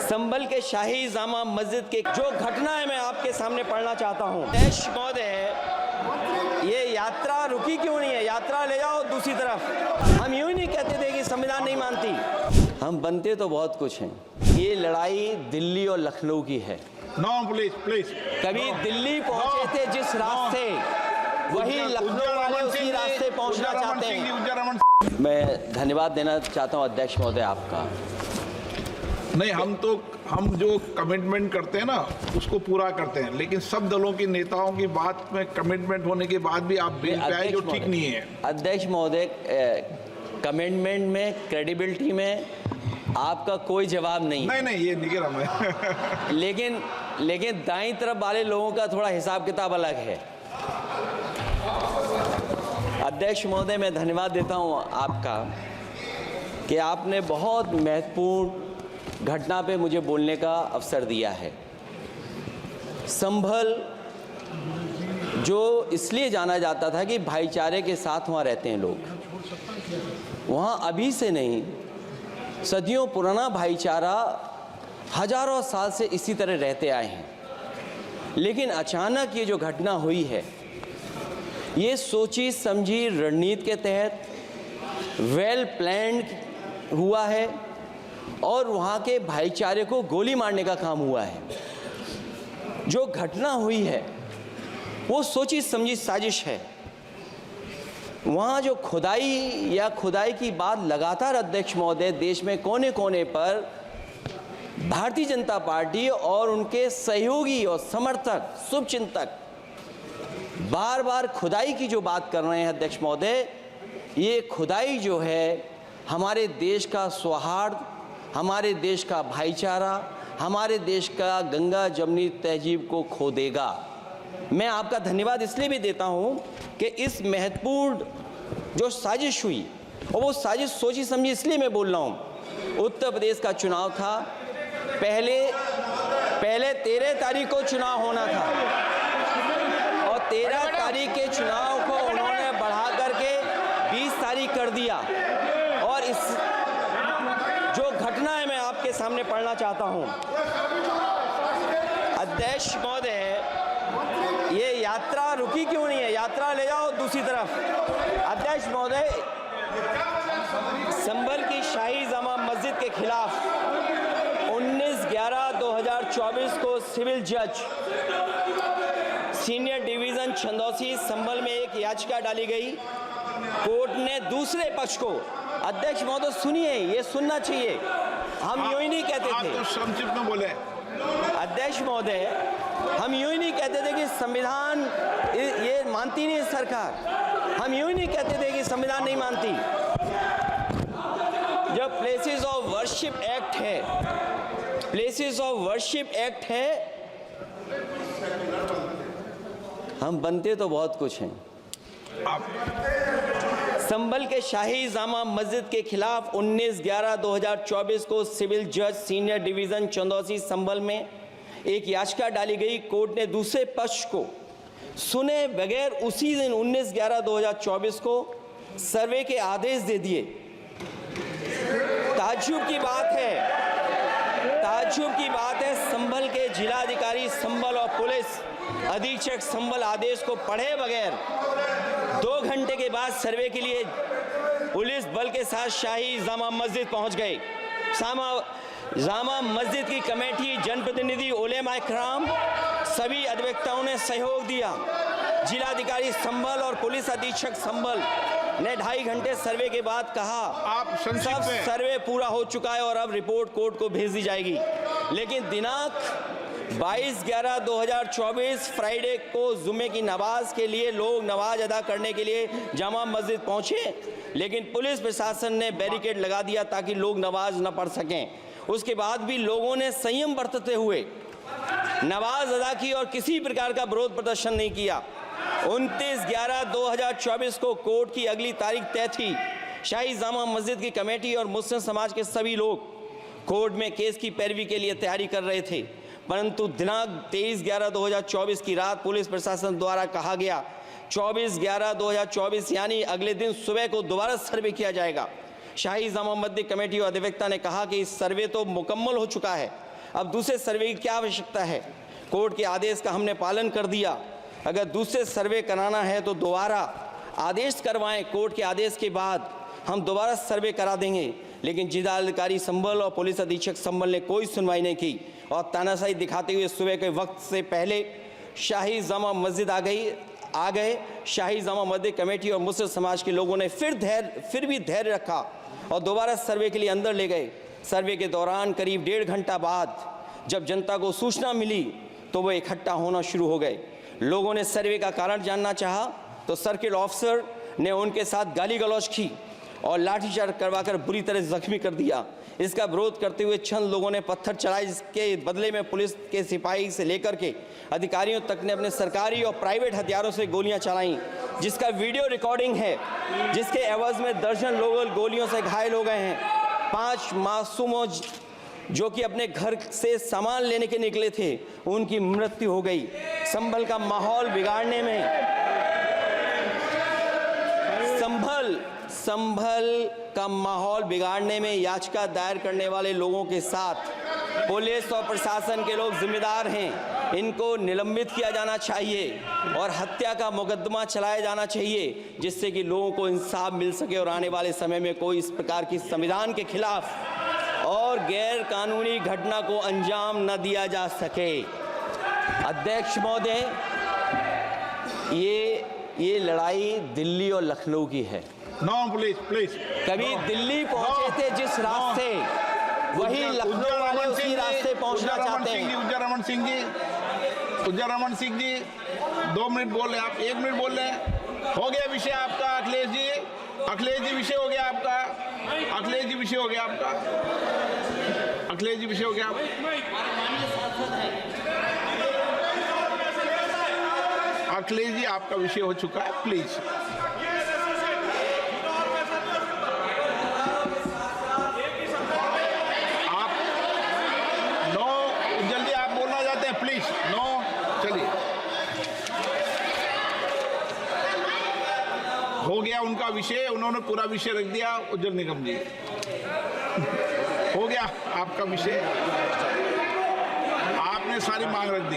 संभल के शाही जामा मस्जिद के जो घटना है मैं आपके सामने पढ़ना चाहता हूँ। देश महोदय, ये यात्रा रुकी क्यों नहीं है? यात्रा ले जाओ दूसरी तरफ। हम यूं ही नहीं कहते थे कि संविधान नहीं मानती, हम बनते तो बहुत कुछ हैं। ये लड़ाई दिल्ली और लखनऊ की है। नो प्लीज कभी दिल्ली पहुंचे थे जिस रास्ते, वही लखनऊ वाले उसी रास्ते पहुंचना चाहते हैं। मैं धन्यवाद देना चाहता हूं अध्यक्ष महोदय आपका। नहीं, हम जो कमिटमेंट करते हैं ना उसको पूरा करते हैं, लेकिन सब दलों के नेताओं की बात में कमिटमेंट होने के बाद भी आप बेंच पे आए जो ठीक नहीं है। अध्यक्ष महोदय, कमिटमेंट में, क्रेडिबिलिटी में आपका कोई जवाब नहीं। नहीं ये नहीं कह रहा मैं। लेकिन दाईं तरफ वाले लोगों का थोड़ा हिसाब किताब अलग है। अध्यक्ष महोदय, मैं धन्यवाद देता हूं आपका कि आपने बहुत महत्वपूर्ण घटना पे मुझे बोलने का अवसर दिया है। संभल जो इसलिए जाना जाता था कि भाईचारे के साथ वहाँ रहते हैं लोग, वहाँ अभी से नहीं, सदियों पुराना भाईचारा हजारों साल से इसी तरह रहते आए हैं। लेकिन अचानक ये जो घटना हुई है, ये सोची समझी रणनीति के तहत वेल प्लान्ड हुआ है और वहाँ के भाईचारे को गोली मारने का काम हुआ है। जो घटना हुई है वो सोची समझी साजिश है। वहाँ जो खुदाई की बात लगातार अध्यक्ष महोदय देश में कोने कोने पर भारतीय जनता पार्टी और उनके सहयोगी और समर्थक, शुभचिंतक बार बार खुदाई की जो बात कर रहे हैं अध्यक्ष महोदय, ये खुदाई जो है हमारे देश का सौहार्द, हमारे देश का भाईचारा, हमारे देश का गंगा जमनी तहजीब को खो देगा। मैं आपका धन्यवाद इसलिए भी देता हूं कि इस महत्वपूर्ण जो साजिश हुई, और वो साजिश सोची समझी इसलिए मैं बोल रहा हूं। उत्तर प्रदेश का चुनाव था, पहले 13 तारीख को चुनाव होना था और 13 तारीख के चुनाव को उन्होंने बढ़ा करके 20 तारीख कर दिया। और इस जो घटना है मैं आपके सामने पढ़ना चाहता हूं। अध्यक्ष महोदय, ये यात्रा रुकी क्यों नहीं है? यात्रा ले जाओ दूसरी तरफ। अध्यक्ष महोदय, संभल की शाही जामा मस्जिद के खिलाफ 19/11/2024 को सिविल जज सीनियर डिवीजन छंदौसी संभल में एक याचिका डाली गई। कोर्ट ने दूसरे पक्ष को, अध्यक्ष महोदय सुनिए, ये सुनना चाहिए, हम यूं ही नहीं कहते थे। तो संक्षिप्त में बोले। अध्यक्ष महोदय, हम यूं ही नहीं कहते थे कि संविधान ये मानती नहीं सरकार। हम यूं ही नहीं कहते थे कि संविधान नहीं मानती। जब प्लेसेस ऑफ वर्शिप एक्ट है, प्लेसेस ऑफ वर्शिप एक्ट है, हम बनते तो बहुत कुछ हैं। संभल के शाही जामा मस्जिद के खिलाफ 19/11/2024 को सिविल जज सीनियर डिवीजन चंदौसी संभल में एक याचिका डाली गई। कोर्ट ने दूसरे पक्ष को सुने बगैर उसी दिन 19/11/2024 को सर्वे के आदेश दे दिए। ताज्जुब की बात है, संभल के जिलाधिकारी संभल और पुलिस अधीक्षक संभल आदेश को पढ़े बगैर 2 घंटे के बाद सर्वे के लिए पुलिस बल के साथ शाही जामा मस्जिद पहुंच गए। जामा मस्जिद की कमेटी, जनप्रतिनिधि, उलेमा इकराम, सभी अधिवक्ताओं ने सहयोग दिया। जिलाधिकारी संभल और पुलिस अधीक्षक संभल ने 2.5 घंटे सर्वे के बाद कहा सब सर्वे पूरा हो चुका है और अब रिपोर्ट कोर्ट को भेज दी जाएगी। लेकिन दिनांक 22/11/2024 फ्राइडे को जुमे की नमाज के लिए लोग नमाज अदा करने के लिए जामा मस्जिद पहुंचे, लेकिन पुलिस प्रशासन ने बैरिकेड लगा दिया ताकि लोग नमाज न पढ़ सकें। उसके बाद भी लोगों ने संयम बरतते हुए नमाज अदा की और किसी प्रकार का विरोध प्रदर्शन नहीं किया। 29/11/2024 को कोर्ट की अगली तारीख तय थी। शाही जामा मस्जिद की कमेटी और मुस्लिम समाज के सभी लोग कोर्ट में केस की पैरवी के लिए तैयारी कर रहे थे, परंतु दिनांक 23/11/2024 की रात पुलिस प्रशासन द्वारा कहा गया 24/11/2024 यानी अगले दिन सुबह को दोबारा सर्वे किया जाएगा। शाही जामा मस्जिद कमेटी और अधिवक्ता ने कहा कि इस सर्वे तो मुकम्मल हो चुका है, अब दूसरे सर्वे की क्या आवश्यकता है? कोर्ट के आदेश का हमने पालन कर दिया। अगर दूसरे सर्वे कराना है तो दोबारा आदेश करवाएं। कोर्ट के आदेश के बाद हम दोबारा सर्वे करा देंगे। लेकिन जिलाधिकारी संभल और पुलिस अधीक्षक संभल ने कोई सुनवाई नहीं की और तानाशाही दिखाते हुए सुबह के वक्त से पहले शाही जामा मस्जिद आ गए। शाही जामा मस्जिद कमेटी और मुस्लिम समाज के लोगों ने फिर भी धैर्य रखा और दोबारा सर्वे के लिए अंदर ले गए। सर्वे के दौरान करीब 1.5 घंटा बाद जब जनता को सूचना मिली तो वो इकट्ठा होना शुरू हो गए। लोगों ने सर्वे का कारण जानना चाहा तो सर्किल ऑफिसर ने उनके साथ गाली गलौज की और लाठीचार्ज करवाकर बुरी तरह जख्मी कर दिया। इसका विरोध करते हुए चंद लोगों ने पत्थर चलाए, जिसके बदले में पुलिस के सिपाही से लेकर के अधिकारियों तक ने अपने सरकारी और प्राइवेट हथियारों से गोलियां चलाईं, जिसका वीडियो रिकॉर्डिंग है, जिसके एवज में दर्जन लोग गोलियों से घायल हो गए हैं। 5 मासूमों जो कि अपने घर से सामान लेने के निकले थे, उनकी मृत्यु हो गई। संभल का माहौल बिगाड़ने में संभल का माहौल बिगाड़ने में याचिका दायर करने वाले लोगों के साथ पुलिस और प्रशासन के लोग जिम्मेदार हैं। इनको निलंबित किया जाना चाहिए और हत्या का मुकदमा चलाया जाना चाहिए, जिससे कि लोगों को इंसाफ मिल सके और आने वाले समय में कोई इस प्रकार की संविधान के खिलाफ और गैर कानूनी घटना को अंजाम न दिया जा सके। अध्यक्ष महोदय, ये लड़ाई दिल्ली और लखनऊ की है। नो प्लीज कभी दिल्ली पहुंचे थे जिस रास्ते, वही लखनऊ वाले उसी रास्ते पहुंचना चाहते हैं। उज्जर रमन सिंह जी 2 मिनट बोल रहे, आप 1 मिनट बोल रहे हैं। हो गया विषय आपका अखिलेश जी विषय हो गया आपका। अखिलेश जी विषय हो गया आपका। अखिलेश जी आपका विषय हो चुका है, प्लीज। हो गया उनका विषय, उन्होंने पूरा विषय रख दिया। उज्जवल निगम जी, हो गया आपका विषय, आपने सारी मांग रख दी।